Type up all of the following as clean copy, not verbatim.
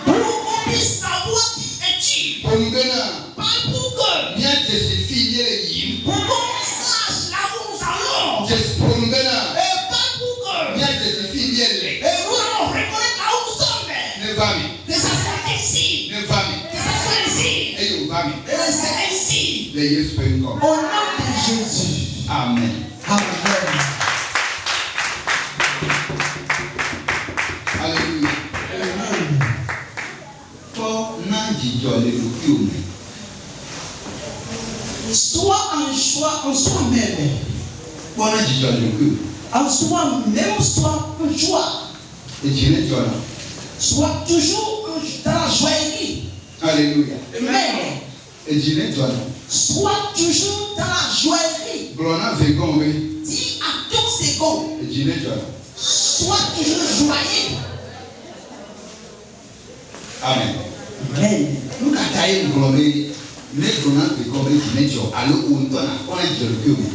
Pour qu'on puisse savoir qui es-tu. Pas pour que Au nom de Jésus. Amen. Amen. Alléluia. Amen. Pour n'ajijọ le lókè omi. Sois en joie en soi-même. Pour n'ajijọ le lókè omi. En soi-même, sois en joie. Ejire jọ na. Sois toujours dans la joaillerie. Alléluia. Amen. Ejire jọ na. Sois toujours dans la joaillerie. Brona vegan we. Dis à tout second. Ejire jọ na. Sois toujours joyeux. Amen. Amen. Nous kata ye ngɔlɔ be ne brona vegan be ejire jọ alo ohun tɔ na kɔna jijọ le lókè omi.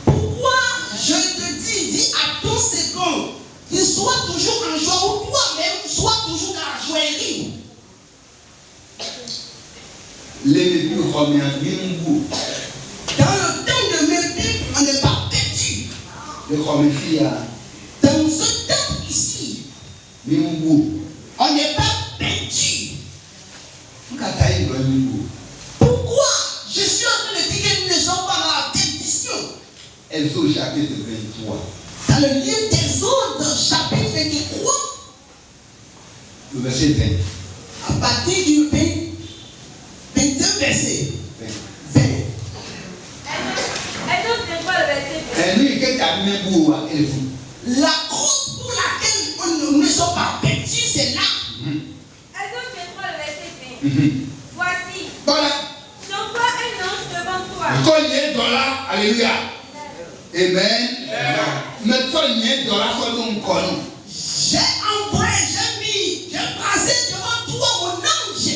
Pourquoi je te dis à tout second, qu'il soit toujours en joie ou toi-même, sois toujours dans la joaillerie. Les mépris revient mingu. Dans le temps de mépris, on n'est pas perdu. Les remercie à Dans ce temps ici, mingu. on n'est pas perdu. Nous kata ye ngɔlɔ mingu. Pourquoi je suis en train de dire que nous ne sommes pas dans la perdition? Exode chapitre 23. Dans le livre d'Exode, chapitre 23, Le verset 20. à partir du 22 verset 20. Exode 23, le verset 20. Et nous, qu'est-ce que mingu wa elle vous? La cause pour laquelle nous ne sommes pas perdus, c'est là. Exode 23, le verset 20. Voici, Voilà. j'envoie un ange devant toi. Quand il y a dollar, alléluia. Amen. Mais quand il y a dollar, faut donc connaître. J'ai envoyé, j'ai passé devant toi mon ange.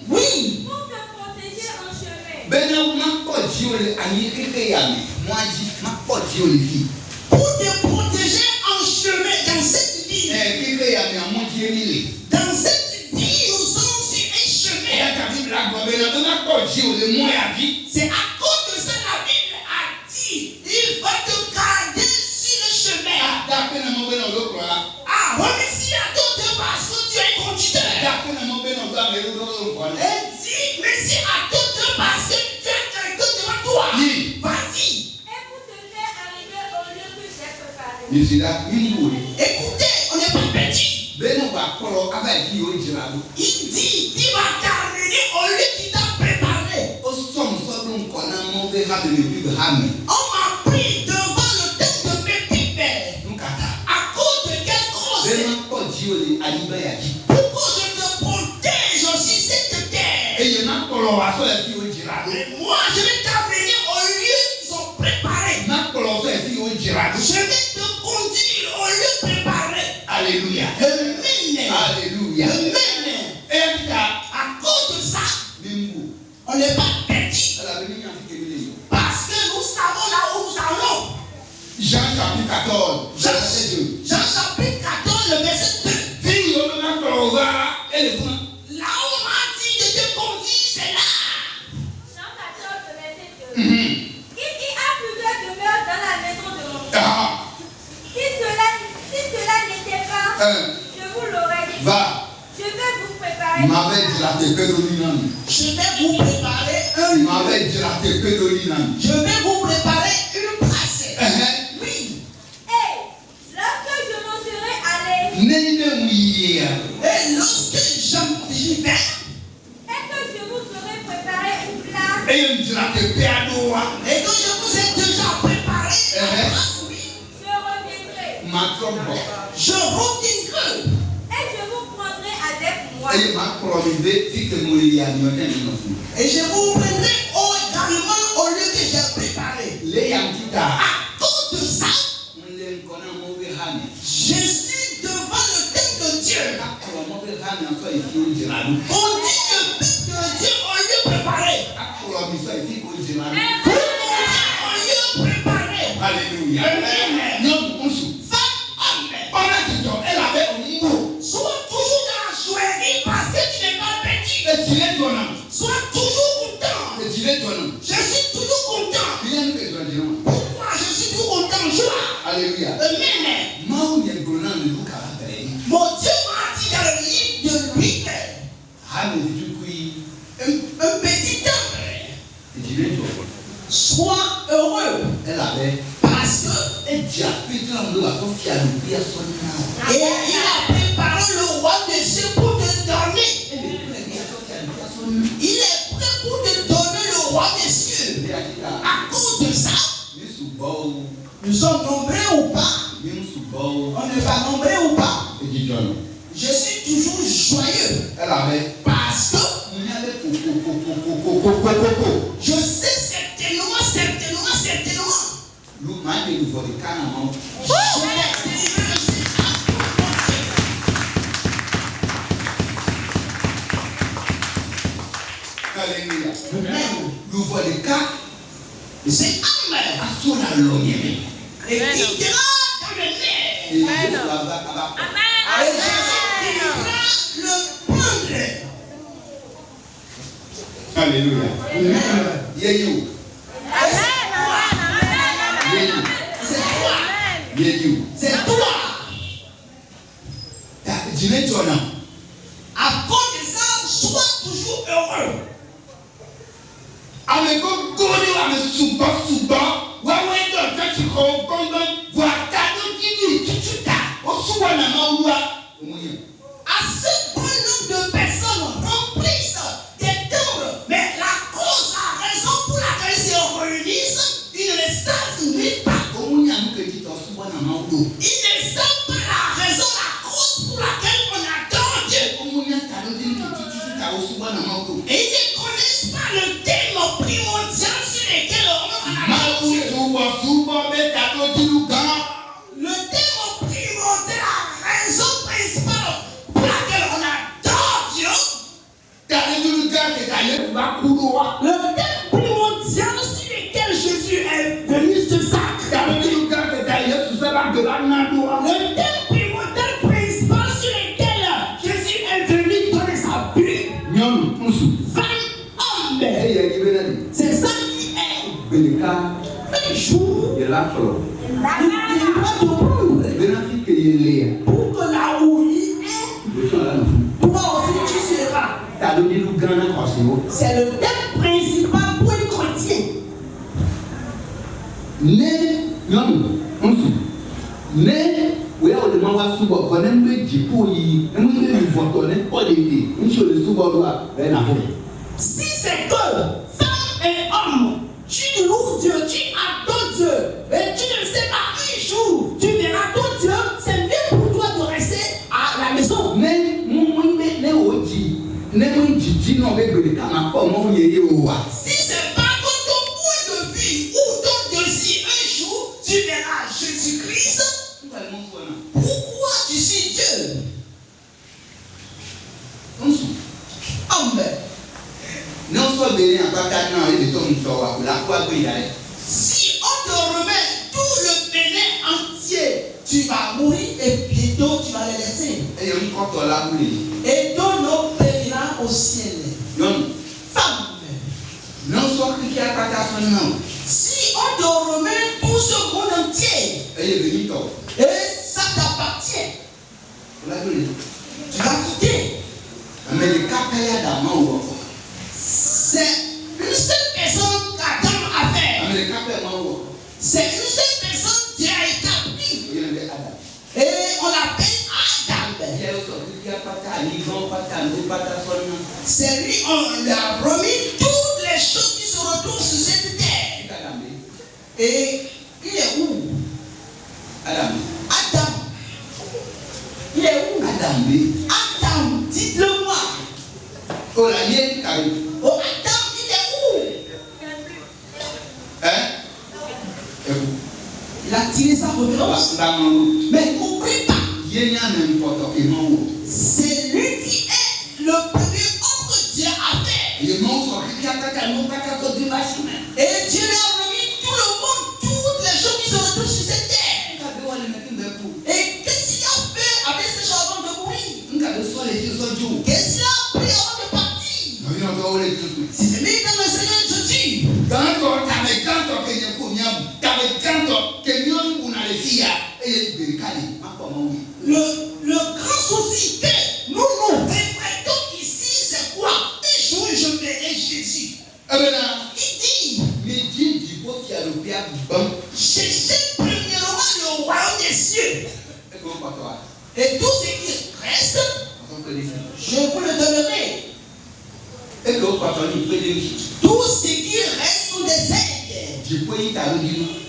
Oui. Pour te protéger en chemin. Ben non, ma pas dit au ami que yami. Moi dit ma pas dit au lit. Pour te protéger en chemin dans cette vie. Que yami a mon Dieu mille. Dans cette vie, nous sommes sur un chemin. Et ta Bible la Bible ben non ma pas dit au le moins à vie. C'est à cause de ça la Bible a dit, il va te garder sur le chemin. D'après le mot ben non l'autre là. Ah, remercie à d'autres parce que tu es conducteur. D'après le mot ben non l'autre là. Et dis merci à d'autres parce que tu as quelqu'un devant toi. Oui. Vas-y. Et pour te faire arriver au lieu que j'ai préparé. Je suis là, mingu. Écoutez, on n'est pas perdu. Ben non va prendre avec qui au jirado. Il dit, il va terminer au lieu qu'il t'a préparé. Au somme soit donc qu'on a monté à de Bible hamé. On m'a pris devant le temps de mes pipes. Nous kata. À cause de quelle cause? Ben non pas dit au le aliba ya dit. Pourquoi je te protège aussi cette terre? Et il n'a pas le droit de faire au jirado. Et moi, je vais t'amener au lieu qu'ils ont préparé. N'a pas le droit de faire au jirado. Je vais te conduire au lieu préparé. Alléluia. Amen. Alléluia. Amen. Et À cause de ça, mingu. on n'est pas perdu. Elle a venu en fait. Parce que nous savons là où nous allons. Jean chapitre 14. Verset 2. Jean chapitre 14, le verset 2. Si on n'a pas le droit, elle est bonne. Là où on m'a dit de te conduire, c'est là. Jean 14, le verset 2. Il y a plusieurs demeures dans la maison de mon père. Ah. Si cela n'était pas, je vous l'aurais dit. Va. Je vais vous préparer. M'avait dit la tépée de l'inan. Je vais vous préparer un lieu. M'avait dit la tépée de l'inan. Je vais vous préparer une place. Oui. Et lorsque je m'en serai allé, N'est-ce oui. Et lorsque j'y vais, et que je vous aurai préparé une place, Et il me dit la tépée à nous. et que je vous ai déjà préparé la place, oui, je reviendrai. Ma trompe. je reviendrai. Et je vous prendrai avec moi. Et ma promise, si que nous y allions, Et je vous prendrai également au lieu que j'ai préparé. les Yankita. À cause de ça, On les connaît en mauvais hamé. je suis devant le temple de Dieu. En mauvais hamé, en fait, il faut le jirado. On dit le peuple de Dieu au lieu préparé. Pour la mission, il faut le jirado. Pour au lieu préparé. Alléluia. Non, on se. Pendant que toi, elle avait un mot. Sois toujours dans la joaillerie parce que tu n'es pas petit. Et tu es ton âme. Sois toujours content. Et tu es ton âme. Je suis toujours content. Bien que tu es ton Pourquoi je suis toujours content? Joie. Alléluia. Amen. Maou est brûlant de nous caractère. Mon Dieu m'a dit dans le livre de lui, Hamé, tu cuis. un petit temps. Et tu es toi. Elle avait. Parce que Et Dieu a pété en nous à confier à nous prier à son nom. et il a préparé le roi des cieux pour te donner. Il est prêt pour te donner le roi des cieux. À cause de ça, nous sommes nombreux ou pas? On ne va nombrer ou pas? Je suis toujours joyeux. Elle avait. Parce que je sais certainement. Nous, nous voulons des canons. Je l'ai délivré aussi à tout Alléluia. Amen. Nous voulons des cas. C'est Amen. À son allié. Et il dira dans le nez. Et Amen. Et Jésus ira le prendre. Alléluia. Yéyou. C'est toi. Yéyou. C'est toi. Dîner toi non. À cause de ça, sois toujours heureux. Avec un goli avec souba. Ouais, tu comprends. Voilà, tu au souba n'a pas oublié. Assez bon nombre de personnes remplissent des timbres, mais la cause, la raison pour laquelle ils se réunissent, ils ne le savent nulle part. Ils ne savent pas la raison, la cause pour laquelle on adore Dieu. Et ils ne connaissent pas le thème primordial sur lequel on adore Dieu. Le thème primordial, la raison principale pour laquelle on adore Dieu. Le thème primordial sur lequel Jésus est venu se sacrer. Le thème primordial principal sur lequel Jésus est venu donner sa vie. Femme, homme. C'est ça qui est. Un jour, il viendra te prendre pour que là où il est, toi aussi tu seras. C'est le thème principal pour un chrétien. Si c'est que femme et homme, tu loues Dieu, tu adores Dieu, et tu ne sais pas un jour, tu verras ton Dieu, c'est mieux pour toi de rester à la maison. Si c'est pas que ton point de vue ou ton désir, un jour, tu verras Jésus-Christ, pourquoi tu suis Dieu? Amen. Si on te remet tout le Bénin entier, tu vas mourir et bientôt tu vas les laisser. Et ton nom périra au ciel. Femme. Si on te remet tout ce monde entier, et ça t'appartient, tu vas quitter. C'est une seule personne qu'Adam a fait. C'est une seule personne qui a établi. Et on l'appelle Adam. C'est lui, on lui a remis toutes les choses qui se retrouvent sur cette terre. Et il est où? Adam. Il est où? Adam, dites-le-moi. Oh, Adam, il est où? Il a tiré sa révérence. Mais n'oublie pas. C'est lui qui est le premier homme que Dieu a fait. Et Dieu lui a remis tout le monde, toutes les choses qui se retrouvent sur cette terre. Et qu'est-ce qu'il a fait avec ces choses avant de mourir? Qu'est-ce qu'il a pris avant de partir? C'est mis dans le Seigneur Jésus. Le grand souci que nous répétons ici, c'est quoi? Un jour je verrai Jésus. Il dit. cherchez premièrement le royaume des cieux. Et tout ce qui reste, je vous le donnerai. Tout ce qui reste sont des aides.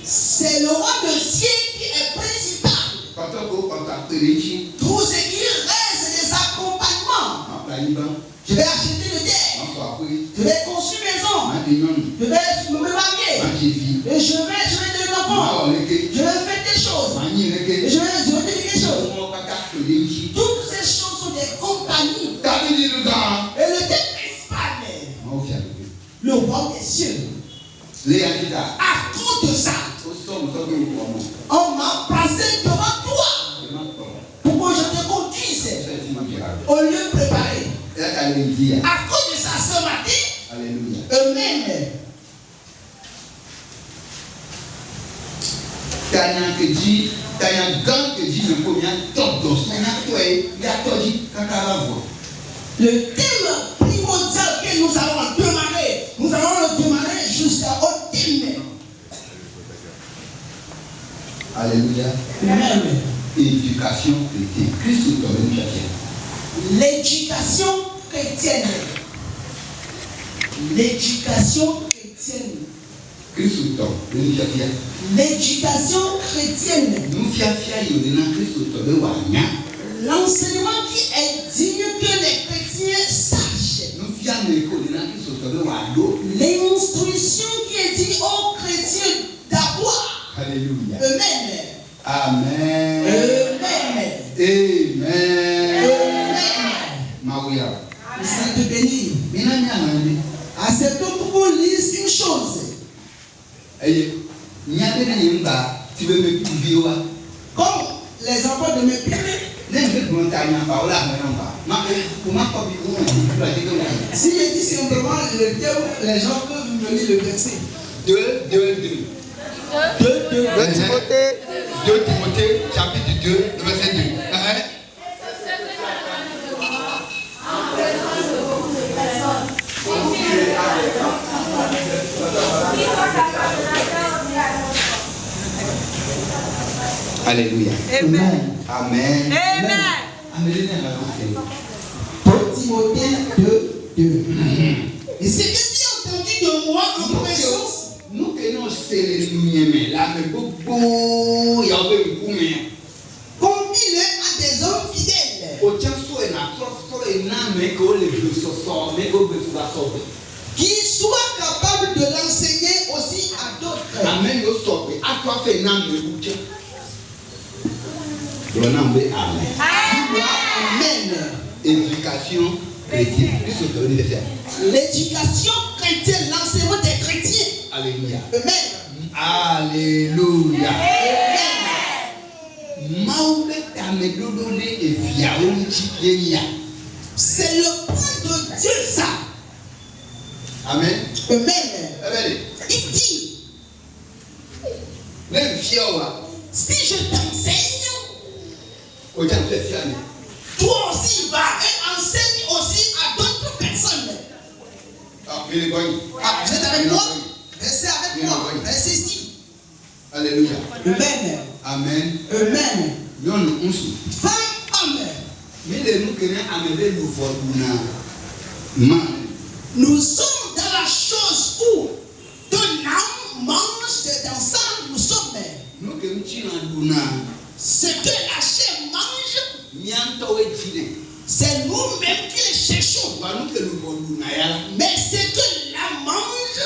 C'est le roi de ciel qui est principal. Tout ce qui reste, c'est des accompagnements. Je vais acheter le terre. Je vais construire maison. Je vais me marier. Et je vais donner l'enfant. Je vais faire des choses. Et je vais donner des choses. Toutes ces choses sont des compagnies. Et le thème principal, le roi des cieux. À cause de ça, on m'a placé devant toi pour que je te conduise au lieu préparé. À cause de ça, ce matin, eux-mêmes, le thème primordial que nous allons démarrer jusqu'au thème. Alléluia. Amen. Éducation chrétienne. Christ est comme une chrétienne. L'éducation chrétienne. L'éducation chrétienne. Christ est comme une chrétienne. L'éducation chrétienne. Nous fiafia yodena Christ est comme wanya. L'enseignement qui est digne que les chrétiens sachent. Nous fiamé yodena Christ est comme wado. L'instruction qui est digne aux chrétiens d'avoir. Alléluia. Amen. Amen. Amen. Amen. Amen. Maouya. Le Seigneur te bénit. Acceptons pour qu'on lise une chose. Comme les enfants de mes pères. Si je dis simplement le terme, les gens peuvent me lire le verset. 2 Timothée, chapitre 2, le verset 2. Alléluia. Amen. Amen. Amen. Timothée 2. Et ce que tu as entendu de moi en présence. Nous que nous c'est nous là mais beaucoup il y a Conduis-le à des hommes fidèles. Au tien soit na trop mais que les deux sont mais que Qui soient capables de l'enseigner aussi à d'autres. Amen yo stop à toi fait na mais bouche. Amen. Amen. Éducation chrétienne. L'éducation chrétienne, l'enseignement des chrétiens. Alléluia. Amen. Alléluia. C'est le point de Dieu ça. Amen. Amen. Il dit, si je t'enseigne, toi aussi va et enseigne aussi à d'autres personnes. Vous êtes avec moi? Restez avec moi. Restez ici. Alléluia. Amen. Amen. Amen. Femme, homme. Nous sommes dans la chose où ton âme mange dans ça, nous sommes. Ce que la chair mange, c'est nous-mêmes qui le cherchons. Mais ce que l'âme mange,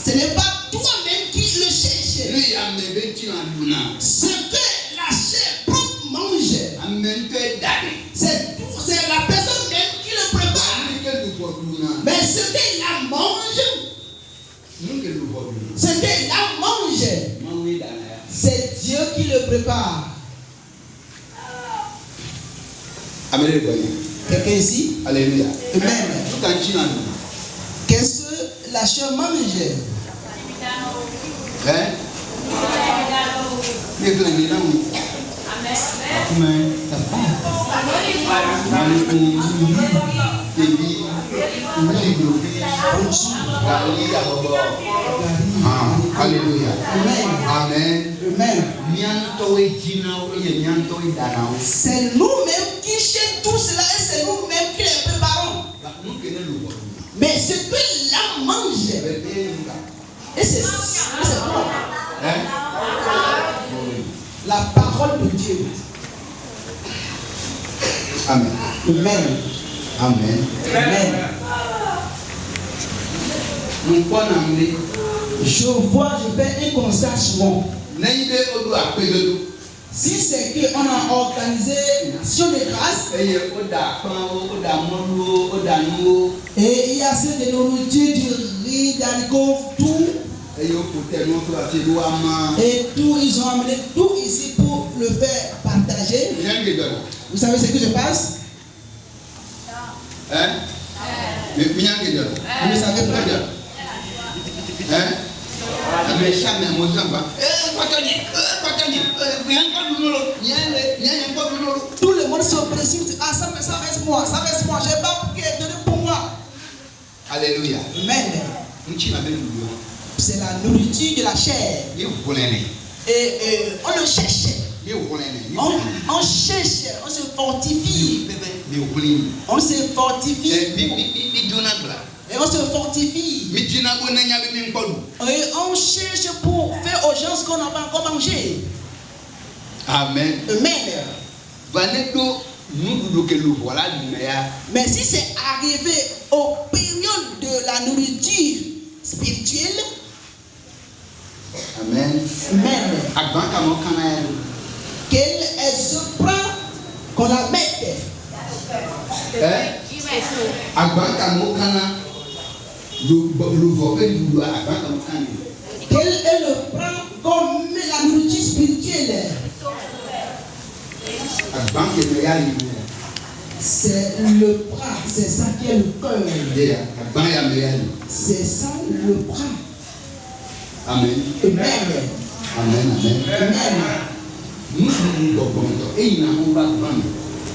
ce n'est pas toi-même qui le cherches. Ce que la chair propre mange, c'est la personne même qui le prépare. Mais ce que l'âme mange, ce que l'âme mange, c'est Dieu qui le prépare. Quelqu'un ici? Alléluia. Amen. Qu'est-ce que la chair mange? Alléluia. Amen. Amen. Amen. C'est nous-mêmes qui cherchons tout cela et c'est nous-mêmes qui les préparons. Mais ce que l'âme mange, et c'est quoi? La parole de Dieu. Amen. Amen. Amen. Amen. Je vois, je fais un constat souvent. Si c'est qu'on a organisé une action de grâce et il y a assez de nourriture, du riz, d'haricots, tout. Et tout, ils ont amené tout ici pour le faire partager. Vous savez ce que je passe? Hein? Vous ne savez pas? Hein? Tout le monde se précipite. Ah, ça reste moi, j'ai pas donné pour moi. Alléluia. Amen. C'est la nourriture de la chair. Et on le cherche. On cherche, on se fortifie. On se fortifie. Et on se fortifie. Et on cherche pour faire aux gens ce qu'on n'a pas encore mangé. Amen. Amen. Mais si c'est arrivé aux périodes de la nourriture spirituelle, Amen. Amen. Qu'elle se prend, qu'on la mette. Qu'elle le prend comme la nourriture spirituelle. C'est le bras, c'est ça qui est le cœur. C'est ça le bras. Amen. Amen. Amen. Amen.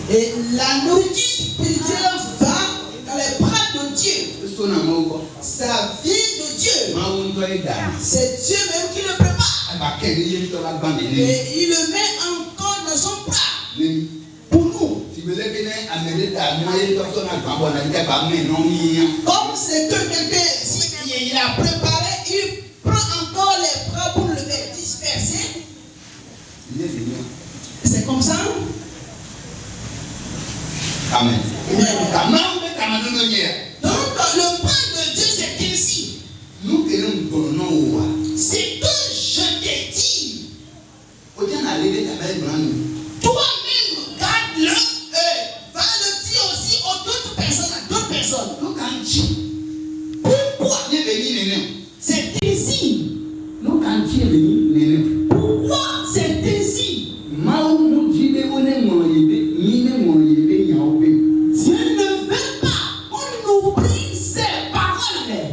Et la nourriture spirituelle va dans les bras de Dieu. Ça vient de Dieu. C'est Dieu même qui le prépare. Et il le met encore dans son bras. Pour nous. Comme c'est que quelqu'un, s'il a préparé, il prend encore les bras pour le faire disperser. C'est comme ça. Amen. Donc le plan de Dieu c'est ainsi. C'est que je t'ai dit. Toi-même garde-le et va le dire aussi aux d'autres personnes, à d'autres personnes. Pourquoi? C'est ainsi. Pourquoi c'est ainsi? Dieu ne veut pas qu'on oublie ses paroles.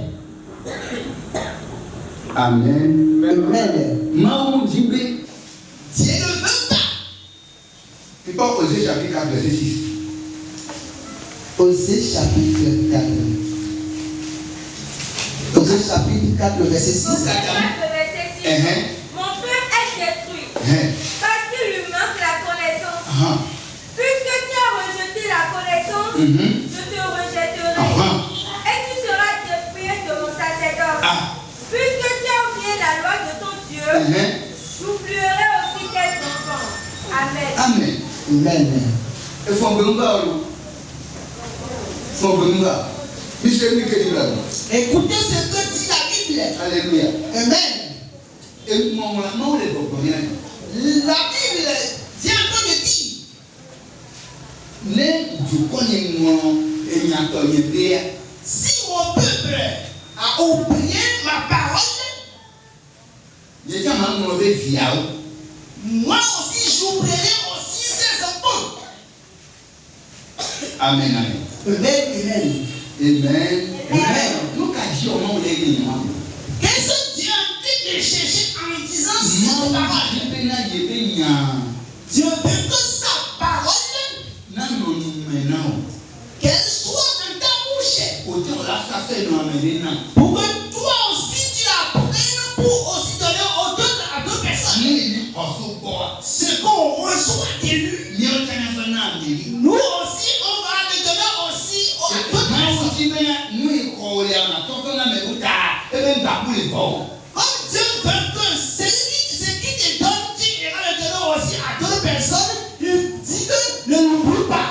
Amen. Amen. Dieu ne veut pas. Tu parles Osée chapitre 4, verset 6. Osée chapitre 4. Osée chapitre 4, le verset 6. Mon peuple est détruit parce qu'il lui manque la connaissance. Puisque tu as rejeté la connaissance, je te rejetterai. Et tu seras dépouillé de mon sacerdoce. Puisque tu as oublié la loi de ton Dieu, j'oublierai aussi tes enfants. Amen. Amen. Écoutez ce que dit la Bible. Alléluia. Amen. La Bible dit encore de dire si mon peuple a oublié ma parole, moi aussi j'oublierai aussi ses enfants. Amen. Amen. Qu'est-ce que Dieu a dit de chercher en disant cette parole? Dieu veut que sa parole, qu'elle soit dans ta bouche. Pour que toi aussi tu la prennes pour aussi soit élu, nous aussi, on va le donner aussi aux autres personnes. Comme Dieu veut que ce qui te donne, tu iras le donner aussi à d'autres personnes, il dit que ne l'oublie pas.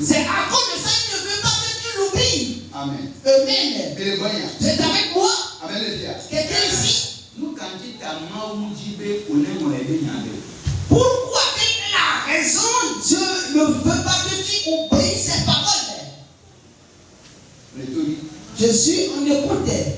C'est à cause de ça qu'il ne veut pas que tu l'oublies. Amen. Amen. C'est avec moi. Amen. Quelqu'un ici. Pourquoi? Quelle est la raison? Dieu ne veut pas que tu obéisses ses paroles. Jésus, on écoutait.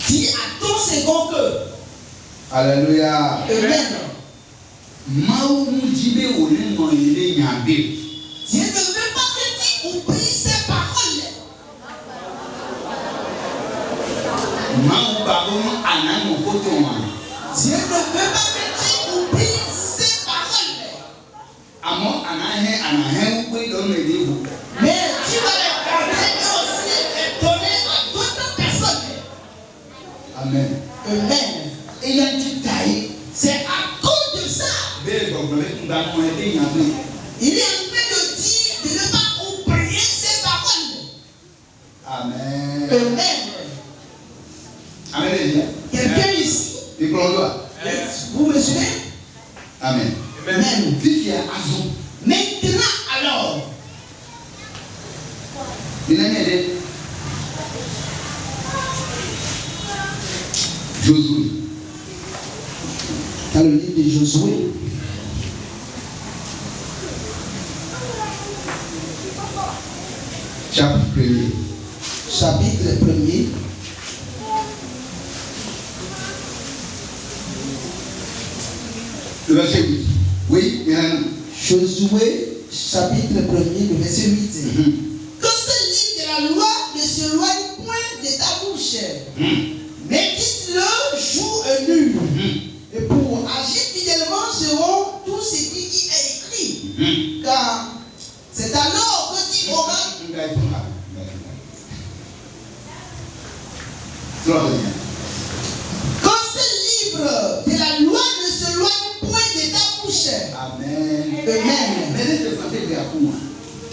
Dis à ton second cœur. Alléluia. Amen. Dieu ne veut pas que tu oublies ses paroles. Dieu ne veut pas que tu oublies ses paroles. Mais tu vas les garder et aussi les donner à d'autres personnes. Amen. Amen. C'est à cause de ça. Il est en train de dire de ne pas oublier ses paroles. Amen. Amen. Amen. Quelqu'un ici? Vous me suivez? Amen. Amen. Maintenant alors. Josué. Dans le livre de Josué. Chapitre 1er. Chapitre 1er. Le verset 8. Oui, Josué, chapitre 1er, le verset 8. Que ce livre de la loi ne s'éloigne point de ta bouche. Médite-le jour et nuit. Et pour agir fidèlement selon tout ce qui y est écrit. Car c'est alors que tu auras. Que ce livre de la loi ne s'éloigne point de ta bouche. Amen. Amen.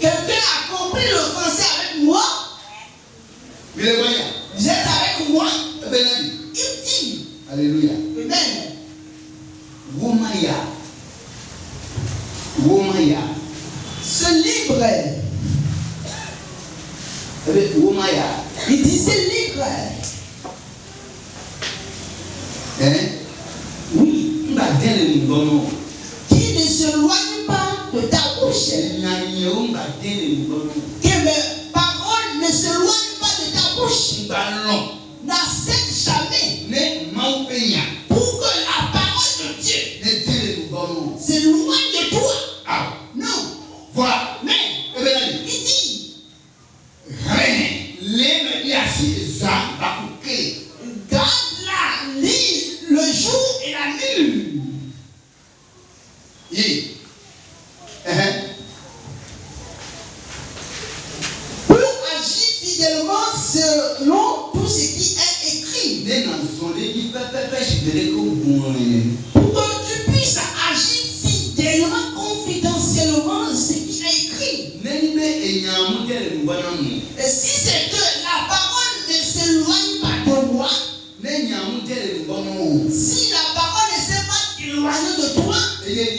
Quelqu'un a compris le français avec moi? Vous êtes avec moi? Il dit. Alléluia. Amen. Ce livre. Il dit ce livre. Oui. Qui ne s'éloigne pas de ta bouche. Que mes paroles ne s'éloignent pas de ta bouche. N'accepte jamais. Pour que la parole de Dieu s'éloigne de toi. Non. Voilà. Mais il dit. Garde-la, lis le jour et la nuit. Pour agir fidèlement selon tout ce qui est écrit. Pour que tu puisses agir fidèlement, confidentiellement ce qui est écrit. Et si c'est que la parole ne s'éloigne pas de moi, si la parole ne s'est pas éloignée de toi, et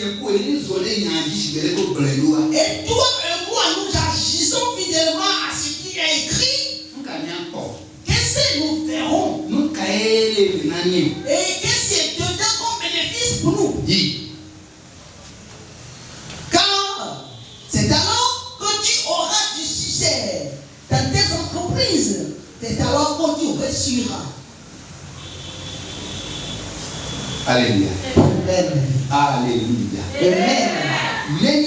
toi et moi nous agissons fidèlement à ce qui est écrit, qu'est-ce que nous ferons? Et qu'est-ce que te donne comme bénéfice pour nous? Car c'est alors que tu auras du succès dans tes entreprises. C'est alors que tu réussiras. Alléluia. Amen. Alléluia. Amen. Amen.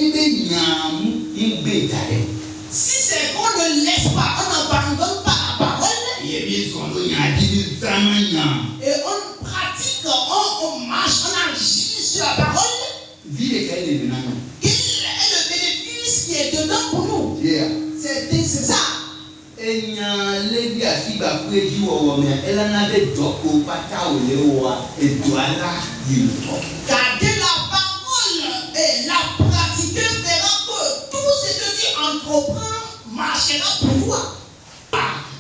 Si c'est qu'on ne laisse pas, on n'abandonne pas la parole, et on pratique, on marche, on agit sur la parole, quelle est Lévi a si ba pour eji wo me elle en avait doko pata ole wa et doala yimto. Gardez la parole et la pratiquer verra que tout ce que tu entreprends marchera pour toi.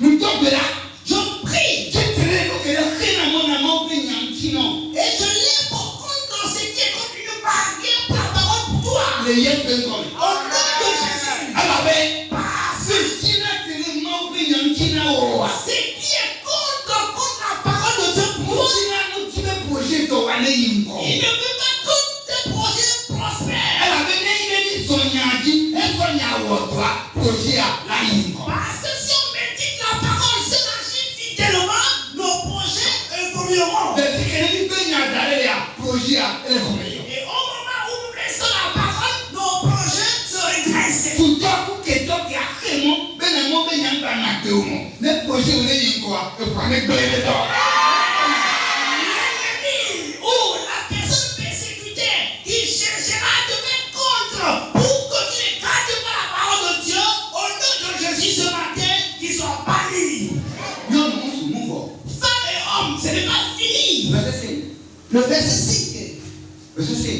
Nous sommes là. Je prie. Je te le que le khina mon amour benyantino. Et je l'ai pour compte dans ce qui est continue par rien par parole pour toi. Le yes ben comme. Au nom de Jésus. Alors ben parce que tu n'as que le mot benyantino. Ce qui est contre la parole de Dieu pour toi. Tu n'as pas de projet de aller yimko. Il ne veut pas que tes projets prospèrent. Elle a venu il dit Sonyadi et Sonia Wodwa projet à la yimko. Parce que si on médite la parole, si on agit fidèlement, nos projets évolueront. Mais si quelqu'un peut y aller à projet à évoluer. Et au moment où nous laissons la parole, nos projets se régressent. Tout à coup que toi qui as fait mon ben mon ben y a pas na te mon. Les projets on est yimko et pour les blé d'or. L'ennemi ou la personne persécutée qui cherchera à te mettre contre pour que tu ne gardes pas la parole de Dieu, au nom de Jésus ce matin, qu'ils soient bannis. Non, non, on se mouve. Femmes et hommes, ce n'est pas fini. Verset 5. Le verset 5. Verset 5.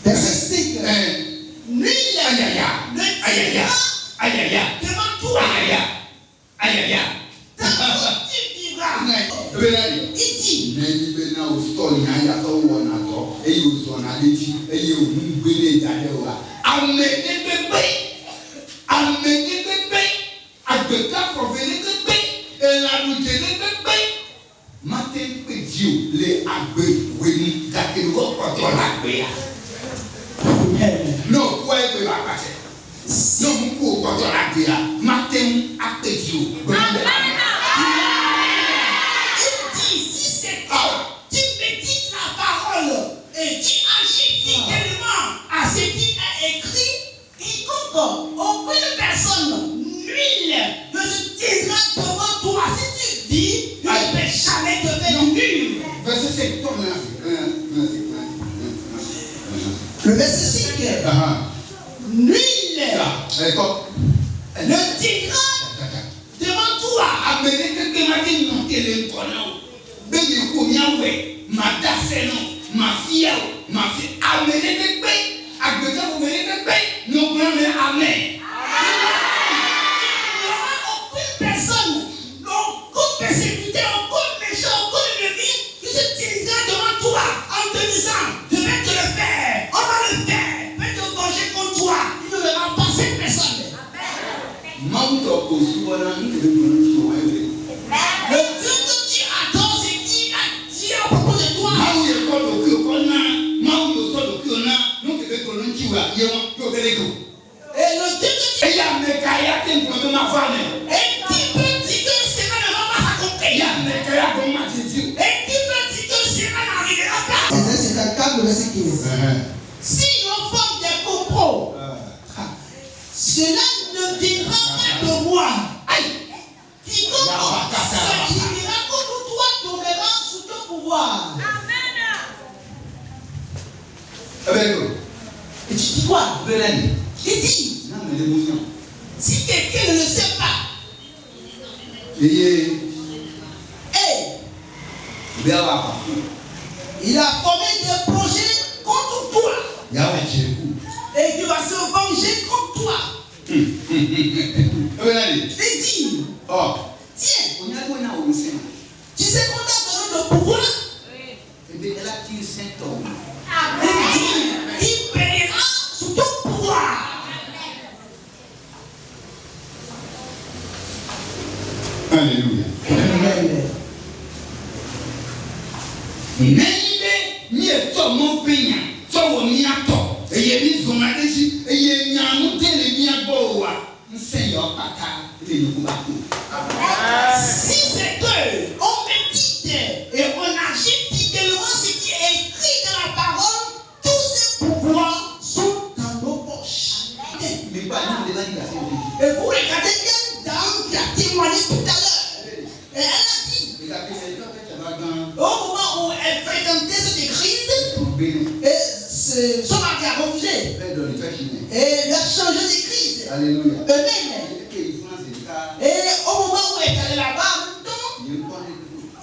Verset 5. Nul Aïe aïe aïe. ne Aïe aïe aïe. Aïe aïe aïe. devant toi. Aïe aïe aïe. Aïe aïe aïe. Tant que tu vivras. Il dit, Nani bena o Sonia ya so wona to. Eyi o so na leti. Eyi o mu gbele jade wa. Amene bebe. Amene bebe. Agbeka profele bebe. Eladuje bebe. Matin pedio le agbe weni gake wo poto la gbe ya. No ko e be ba pase. No mu ko poto la gbe ya. Matin apedio. tu médites la parole et tu agis fidèlement à ce qui est écrit, quiconque, aucune personne nulle ne se tiendra devant toi. Si tu vis, tu ne peux jamais te faire nul. Verset 5, tourne là. Le verset 5. Nul ne tiendra devant toi. Amenez quelqu'un m'a dit non, qu'elle est inconnue. Béni Kouniaoué, ma daseno, ma fille, amenez des pays, Agbeka vous menez des pays, nous prenons amen. Il n'y aura aucune personne, aucun persécuté, aucun méchant, aucun ennemi qui se tiendra devant toi en te disant, je vais te le faire, on va le faire, je vais te venger contre toi. Il ne verra pas cette personne. Mount of Osuwana, Le Dieu que tu adores, c'est qui a dit à propos de toi. Et le Dieu que tu Et un petit peu dit que cela ne va pas s'accomplir. Et qui peut dire que cela n'arrivera pas. Ésaïe 54, le verset 15. Si l'on forme des complots, cela ne viendra pas de moi. Quiconque s'agira contre toi tombera sous ton pouvoir. Et tu dis quoi? Il dit, si quelqu'un ne le sait pas, il a formé des projets contre toi. Et il va se venger contre toi. Il dit, tiens, tu sais qu'on t'a donné le pouvoir. Il dit, il paiera sous ton pouvoir. Alléluia. N'ayez ni eto mon penya, so wo mi ato. Eye ni zomadesi, eye nyamu tele ni agbowa. Nse yo pata le yuku bako. Si c'est que on médite et on agit fidèlement ce qui est écrit dans la parole, tous ces pouvoirs sont dans nos poches. Et vous regardez une dame qui a témoigné tout à l'heure. Et elle a dit, au moment où elle fréquentait cette église, et son mari a refusé. Et elle a changé d'église. Alléluia. Amen. Et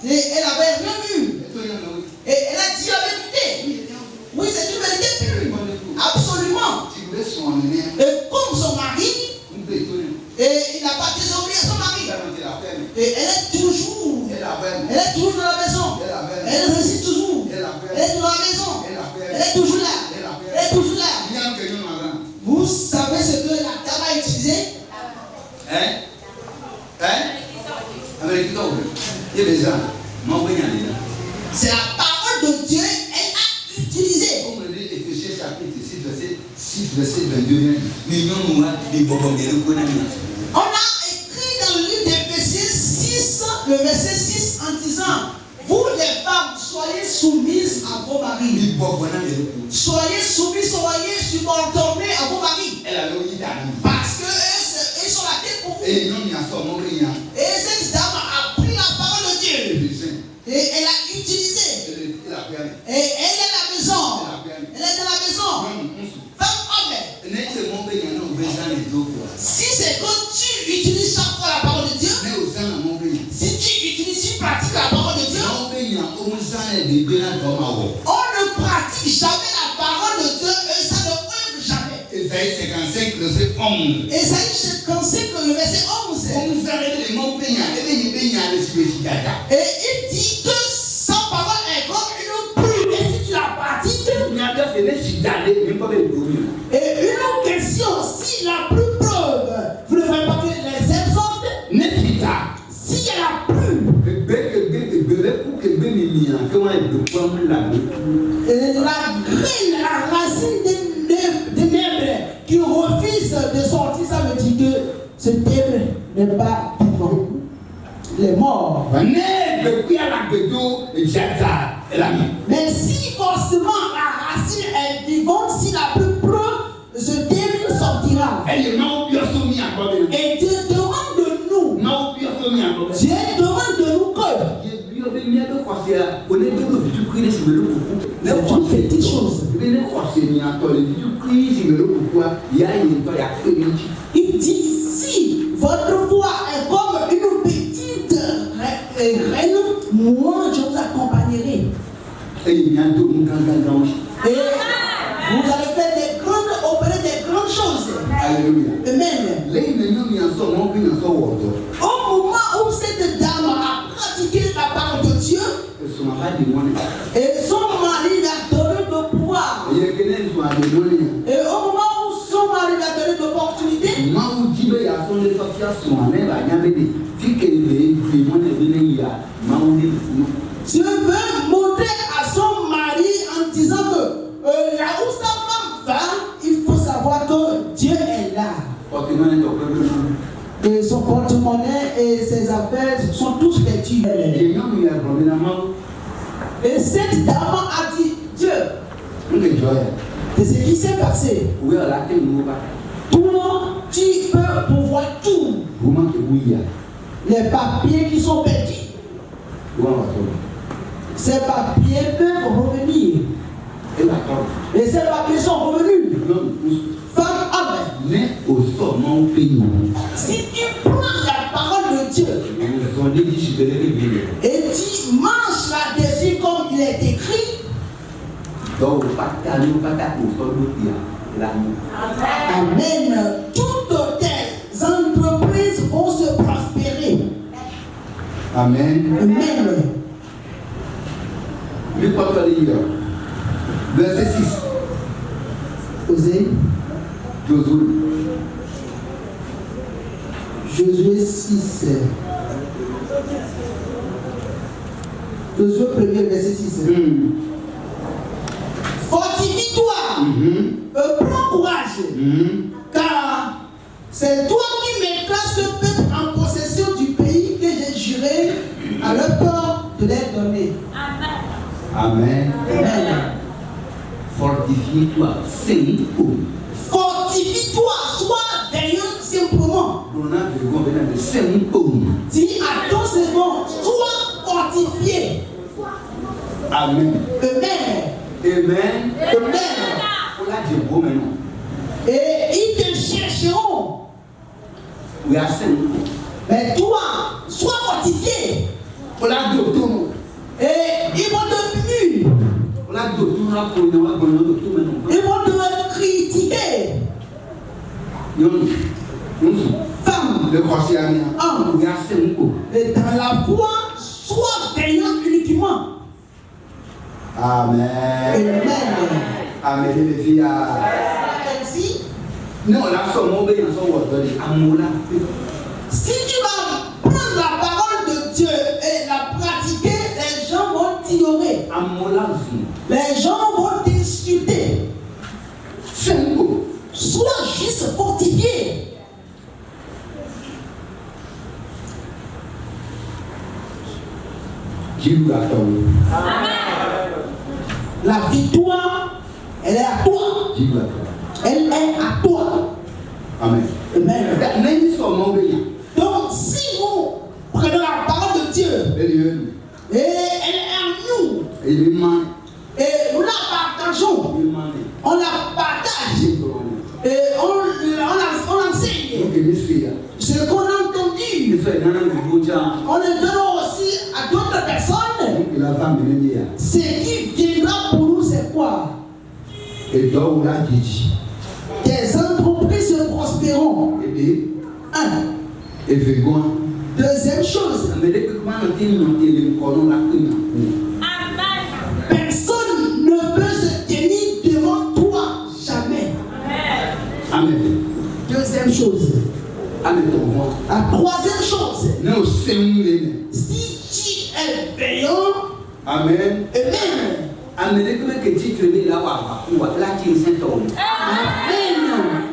Et elle avait rien vu. Et elle a dit la vérité. Oui, c'est une vérité pure. Absolument. Et comme son mari, et il n'a pas désobéi à son mari. Et elle est toujours dans la maison. Elle réside toujours. Elle est dans la maison. Elle est toujours là. Elle est toujours là. Vous savez ce que la dame a utilisé? C'est la parole de Dieu. Elle a utilisé. On a écrit dans le livre d'Éphésiens 6, le verset 6 en disant: vous les femmes, soyez soumises à vos maris. Soyez soumises, soyez subordonnées à vos maris. Parce que eux sont la tête pour vous. Et cette dame a pris la parole de Dieu. Et elle a utilisé. Et elle est à la maison. Elle est dans la maison. Femme, homme. Si c'est que tu utilises chaque fois la parole de Dieu, si tu utilises, tu pratiques la parole de Dieu, on ne pratique jamais la parole de Dieu et ça ne œuvre jamais. Ésaïe 55, verset 11. Ésaïe 55, le verset 11. Et il dit que sa parole est comme une pluie. Et si tu la pratiques, et une question, si la pluie preuve, vous ne voyez pas que les exemples, si elle a plu, la racine des nèbres qui refuse de sortir, ça veut dire que ce nèbre n'est pas vivant. Il est mort. Mais si forcément la racine est vivante, si la pluie pleut, ce nèbre sortira. Et Dieu demande de nous. Dieu demande de nous que. C'est une petite chose. Il dit si votre foi est comme une petite reine, moi je vous accompagnerai. Et vous allez faire des grandes, opérer des grandes choses. Alléluia. Amen. Au moment où cette dame a pratiqué la parole de Dieu, et son mari lui a donné le pouvoir. Et au moment où son mari lui a donné l'opportunité, Dieu veut montrer à son mari en disant que là où sa femme va, il faut savoir que Dieu est là. Et son porte-monnaie et ses affaires sont tous vêtus. Et cette dame a dit: Dieu, c'est ce qui s'est passé. Toi, tu peux pouvoir tout. Les papiers qui sont perdus, ces papiers peuvent revenir. Et ces papiers sont revenus. Femme, homme. Si tu prends la parole de Dieu et tu marches là-dessus comme il est écrit, amen. Toutes tes entreprises vont se prospérer. Amen. Amen. Verset 6. Osez. Josué 6. Josué 1er, verset 6. Fortifie-toi. Prends courage. Car c'est toi qui mettras ce peuple en possession du pays que j'ai juré à leur peur de les donner. Amen. Amen. Fortifie-toi. Fortifie-toi, sois vaillant simplement. Dis à ton second, sois fortifié. Amen. Amen. Amen. Et ils te chercheront. Mais toi, sois fortifié. On l'a dit au tour. Et ils vont te punir. On l'a dit au tour. Ils vont te critiquer. Femme, le croisier homme, et dans la foi, sois gagnant uniquement. Amen. Amen. Amen. Les filles. Ainsi, non, la somme, on va y si tu vas prendre la parole de Dieu et la pratiquer, les gens vont t'ignorer. Les gens vont t'insulter. Sois juste fortifié. La victoire, elle est à toi. Elle est à toi. Amen. Amen. Donc, si nous prenons la parole de Dieu et elle est en nous, et nous la partageons, on la partage et on enseigne ce qu'on a entendu, on le donne aussi à d'autres personnes. Ce qui viendra pour nous, c'est quoi? Des entreprises se prospéreront. Un. Deuxième chose. Personne ne peut se tenir devant toi. Jamais. Amen. Deuxième chose. La troisième chose. Si tu es payant. Amen. Amen.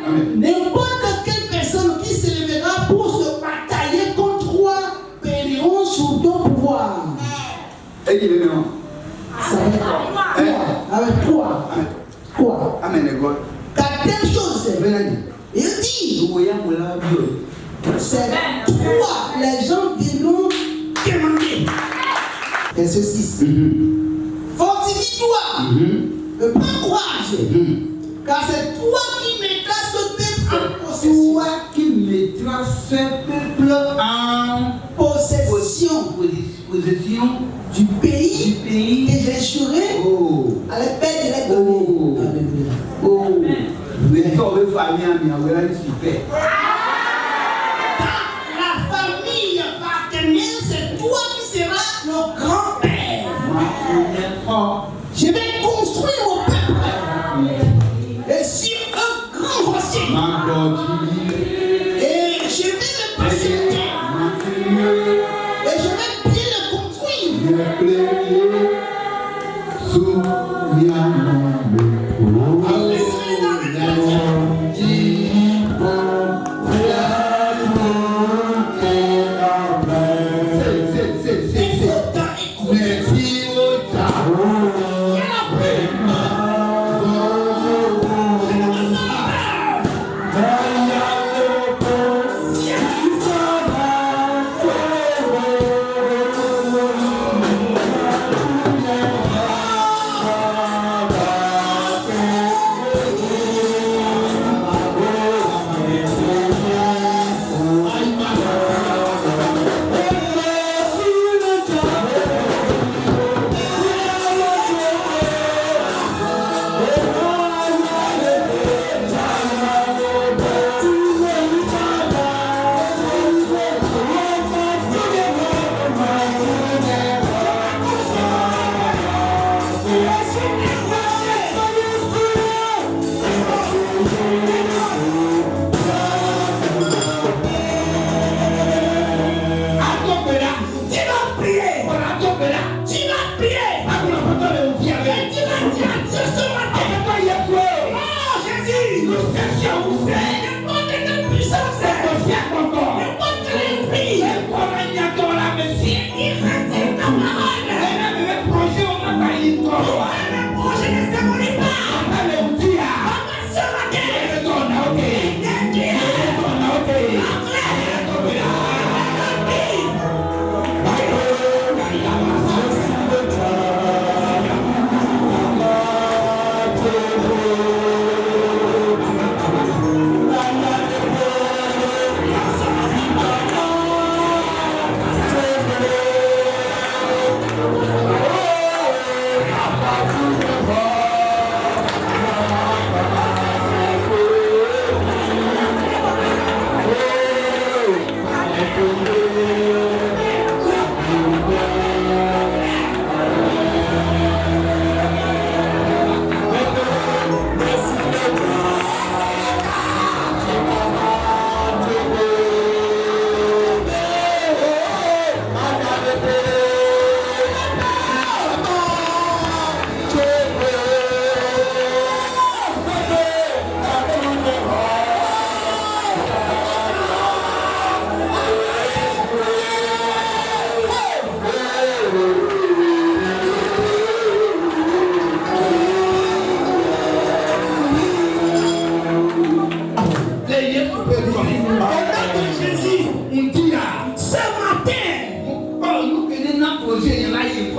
Amen. N'importe quelle personne qui se lèvera pour se batailler contre toi paieront sous ton pouvoir. Ça va être quoi? Avec toi. Quoi? Quatrième chose. Il dit, c'est toi, les gens viendront demander. Verset 6. Fortifie-toi. Prends courage. Car c'est toi qui mettras ce peuple en possession. Toi qui mettras ce peuple en possession du pays que j'ai juré à les pères de les donner. La famille paternelle, c'est toi qui seras le grand-père. Je vais construire mon peuple et sur un grand rocher. Et je vais le passer et je vais bien le construire.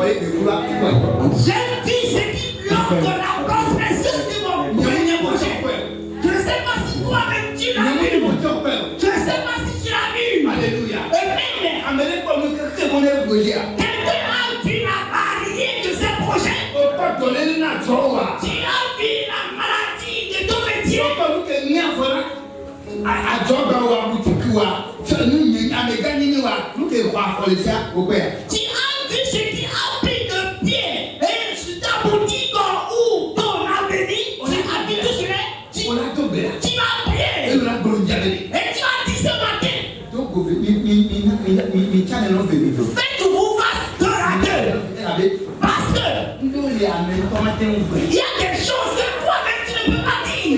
J'ai dit ce qui bloque la prospection de mon premier projet. Je ne sais pas si toi-même tu l'as vu. Je ne sais pas si tu l'as vu. Alléluia. Amen. Quelqu'un a vu la barrière de ce projet. Tu as vu la maladie de ton métier. Tu as vu ce qui a pris de pied et sur ta boutique ou ton avenir. Tu as vu tout cela. Tu as prié. Et tu as dit ce matin. Faites-vous face de la gueule. Parce que il y a des choses que toi-même tu ne peux pas dire.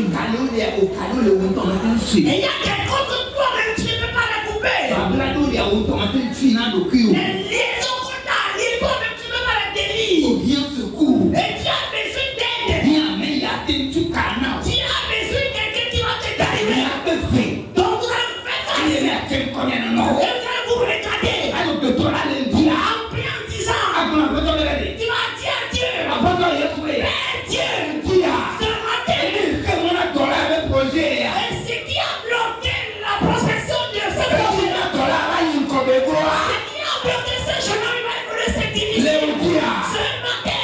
Et il y a des choses que toi-même tu ne peux pas les couper. Les liaisons qu'on a liées, toi-même tu ne peux pas les délire. Et tu as besoin d'aide. Tu as besoin de quelqu'un qui va te délivrer. Donc vous allez faire ça. Et vous allez vous regarder. Tu as appris en disant. Tu vas dire à Dieu. Mais Dieu. Ce matin. Et ce qui a bloqué la prospection de ce projet. Ce qui a bloqué ce chemin, il va nous laisser diviser. Ce matin.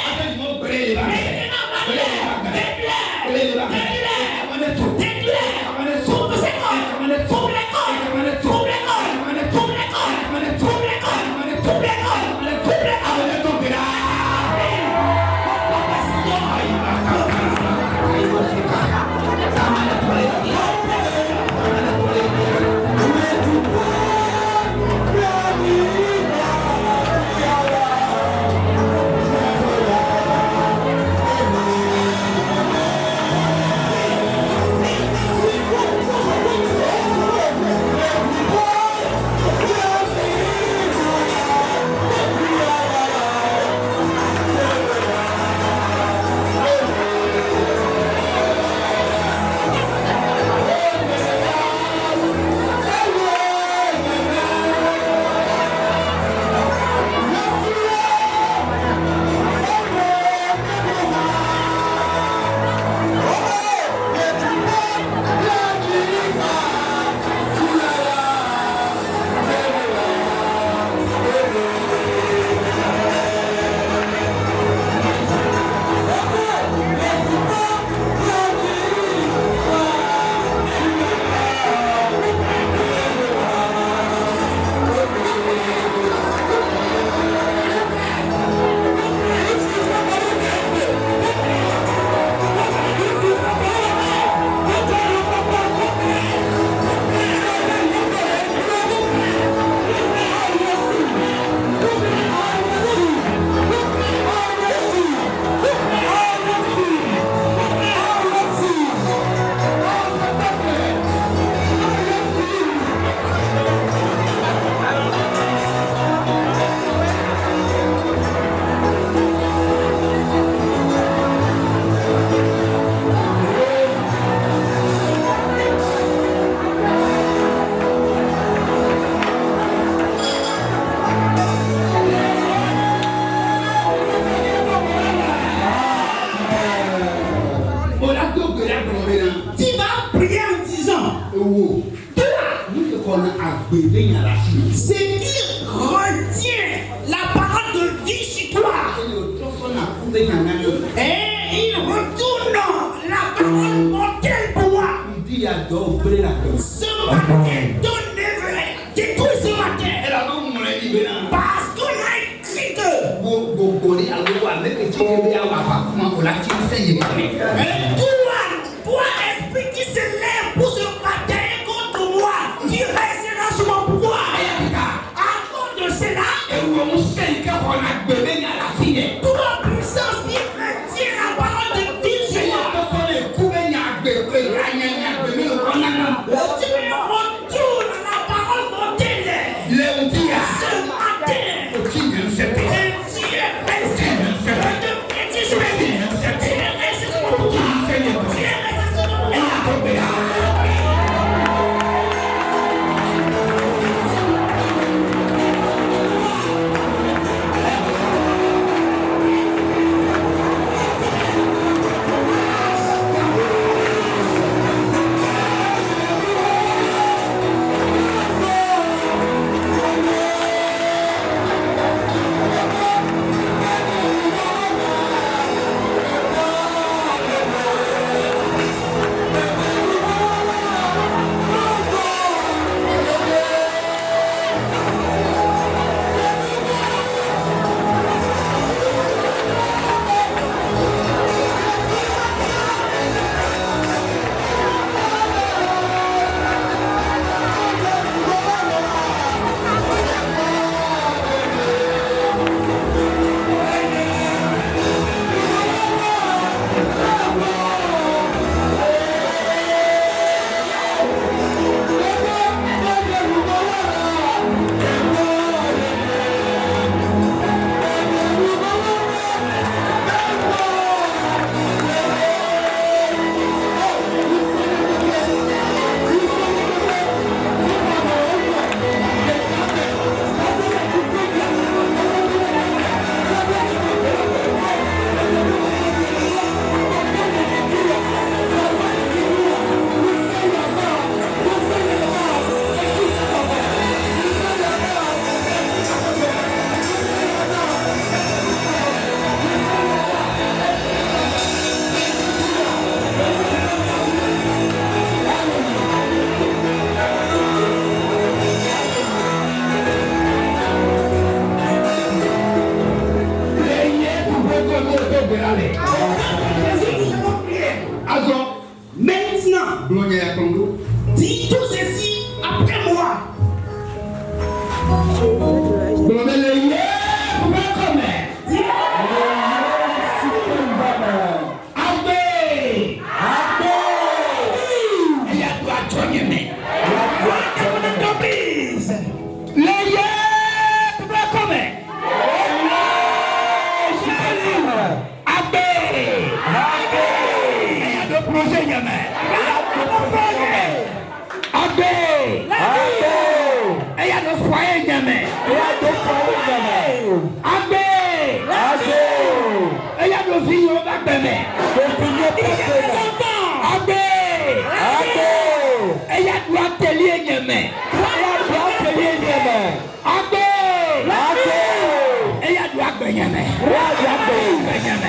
Tu vas prier en disant ce qui retient la parole de vie sur toi. Et il retourne la parole mortelle pour toi. Ce matin, ton neveu est détruit ce matin. Parce qu'on a écrit que toi, esprit qui se lève pour se battre contre moi, tu resteras sous mon pouvoir. À cause de cela, toute puissance qui retient la parole de Dieu sur moi, tu me retournes la parole mortelle. Ce matin, Agbé. Agbé. Eya do fi yo ba gbẹmẹ. Agbé. Agbé. Eya do atelier nyẹmẹ. Agbé. Agbé. Eya do agbẹnyẹmẹ. Agbẹnyẹmẹ.